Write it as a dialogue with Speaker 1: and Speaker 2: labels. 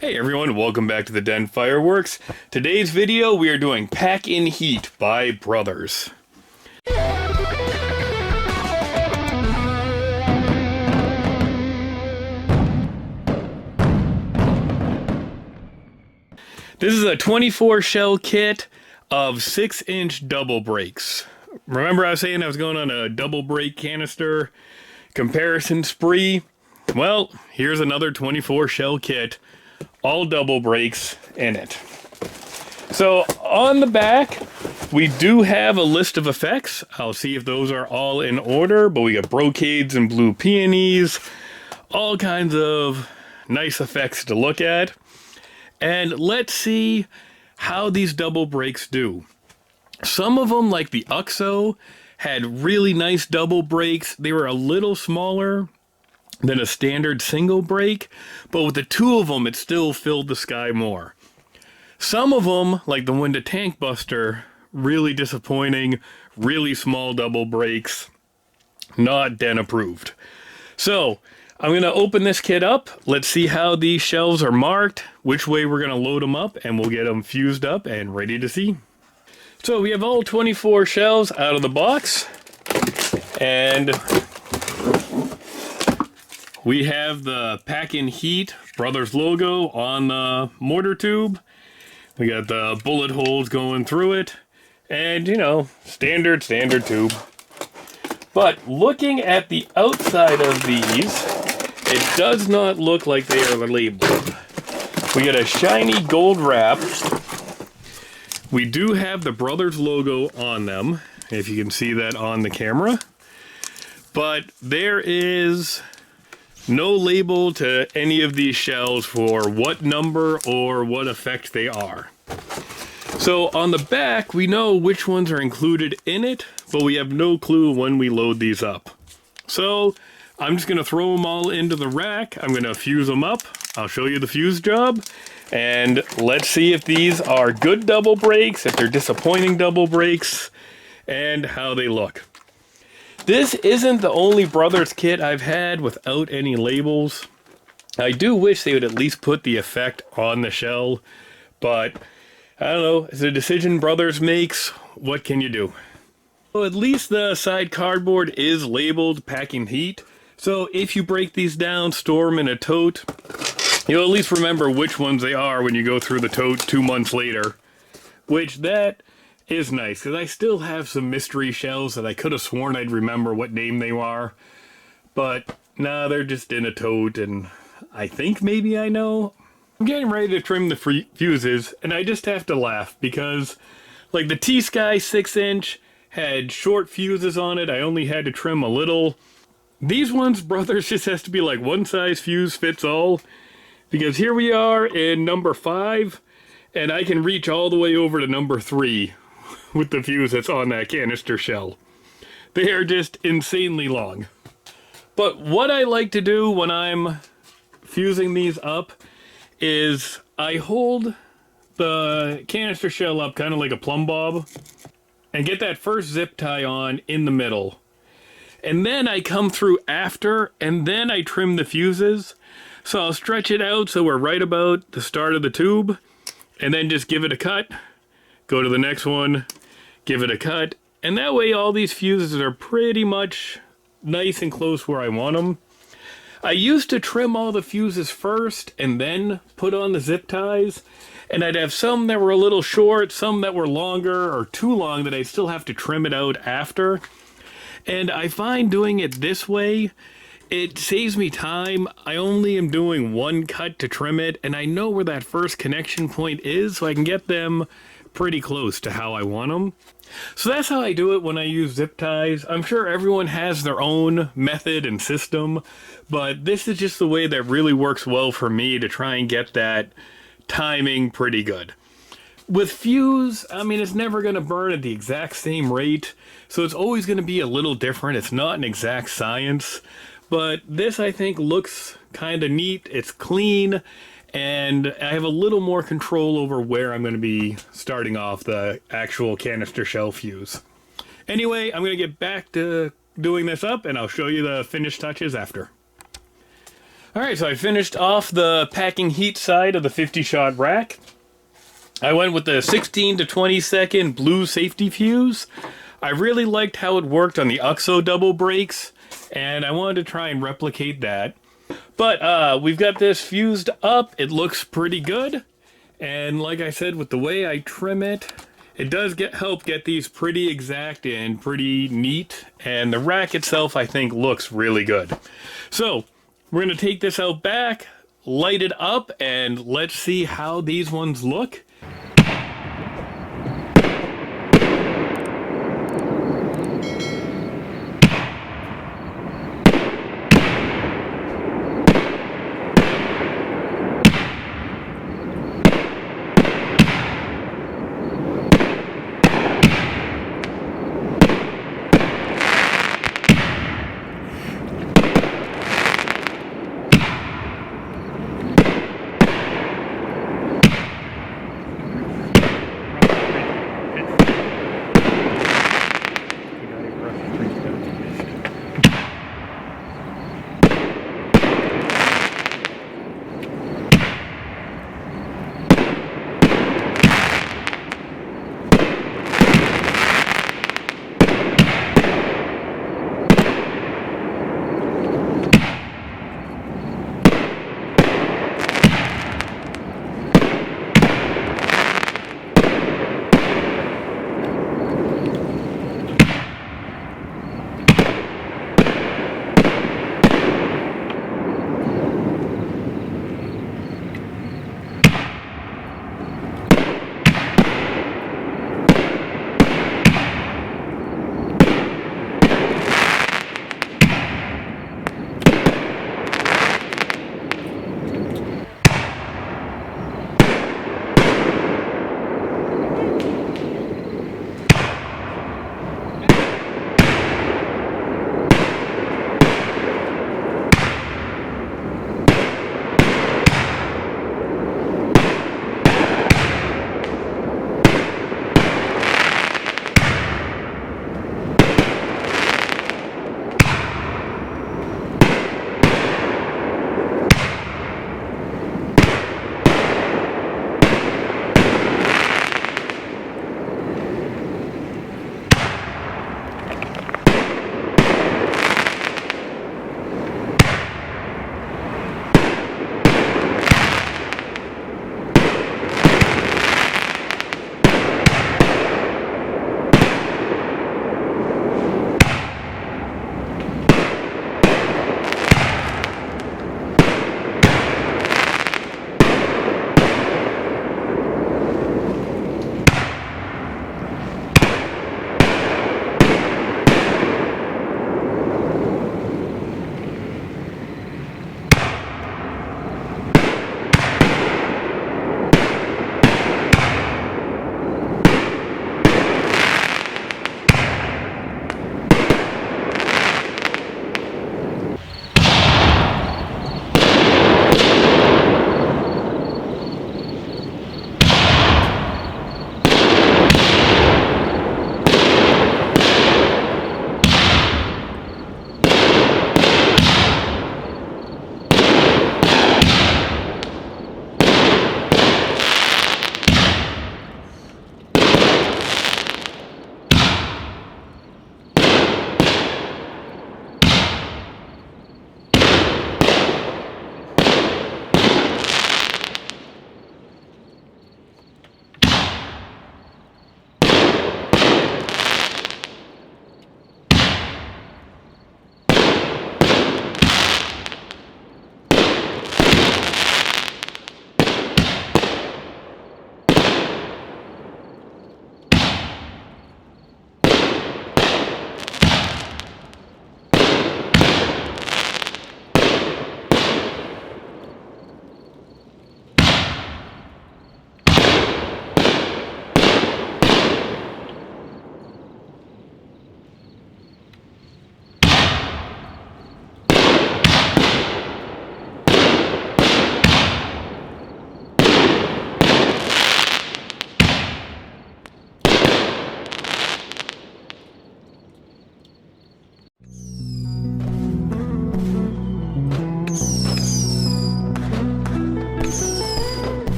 Speaker 1: Hey everyone, welcome back to the Den Fireworks. Today's video we are doing Pack in Heat by Brothers. This is a 24 shell kit of 6-inch double breaks. Remember I was saying I was going on a double break canister comparison spree? Well, here's another 24 shell kit, all double breaks in it. So on the back, we do have a list of effects. I'll see if those are all in order, but we got brocades and blue peonies, all kinds of nice effects to look at. And let's see how these double breaks do. Some of them, like the Uxo, had really nice double breaks. They were a little smaller than a standard single break, but with the two of them, it still filled the sky more. Some of them, like the Winda Tank Buster, really disappointing, really small double breaks, not Den approved. So, I'm going to open this kit up. Let's see how these shells are marked, which way we're going to load them up, and we'll get them fused up and ready to see. So we have all 24 shells out of the box, and we have the Pack in Heat Brothers logo on the mortar tube. We got the bullet holes going through it, and you know, standard tube. But looking at the outside of these, it does not look like they are labeled. We got a shiny gold wrap. We do have the Brothers logo on them, if you can see that on the camera. But there is no label to any of these shells for what number or what effect they are. So on the back, we know which ones are included in it, but we have no clue when we load these up. So I'm just going to throw them all into the rack. I'm going to fuse them up. I'll show you the fuse job. And let's see if these are good double breaks, if they're disappointing double breaks, and how they look. This isn't the only Brothers kit I've had without any labels. I do wish they would at least put the effect on the shell, but I don't know, it's a decision Brothers makes. What can you do? Well, at least the side cardboard is labeled Pack in Heat. So if you break these down, store them in a tote, you'll at least remember which ones they are when you go through the tote 2 months later. Which, that is nice, because I still have some mystery shells that I could have sworn I'd remember what name they are. But, nah, they're just in a tote, and I think maybe I know. I'm getting ready to trim the fuses, and I just have to laugh, because, like, the T-Sky 6-inch had short fuses on it. I only had to trim a little. These ones, Brothers, just has to be like one size fuse fits all. Because here we are in number 5, and I can reach all the way over to number 3 with the fuse that's on that canister shell. They are just insanely long. But what I like to do when I'm fusing these up is I hold the canister shell up kind of like a plumb bob and get that first zip tie on in the middle. And then I come through after, and then I trim the fuses. So I'll stretch it out so we're right about the start of the tube, and then just give it a cut, go to the next one, give it a cut, and that way all these fuses are pretty much nice and close where I want them. I used to trim all the fuses first and then put on the zip ties, and I'd have some that were a little short, some that were longer or too long that I'd still have to trim it out after. And I find doing it this way, it saves me time. I only am doing one cut to trim it, and I know where that first connection point is, so I can get them pretty close to how I want them. So that's how I do it when I use zip ties. I'm sure everyone has their own method and system, but this is just the way that really works well for me to try and get that timing pretty good. With fuse, I mean, it's never going to burn at the exact same rate, so it's always going to be a little different. It's not an exact science. But this, I think, looks kind of neat. It's clean, and I have a little more control over where I'm going to be starting off the actual canister shell fuse. Anyway, I'm going to get back to doing this up, and I'll show you the finished touches after. Alright, so I finished off the packing heat side of the 50-shot rack. I went with the 16 to 20 second blue safety fuse. I really liked how it worked on the UXO double brakes, and I wanted to try and replicate that. But we've got this fused up. It looks pretty good. And like I said, with the way I trim it, it does help get these pretty exact and pretty neat. And the rack itself, I think, looks really good. So we're going to take this out back, light it up, and let's see how these ones look.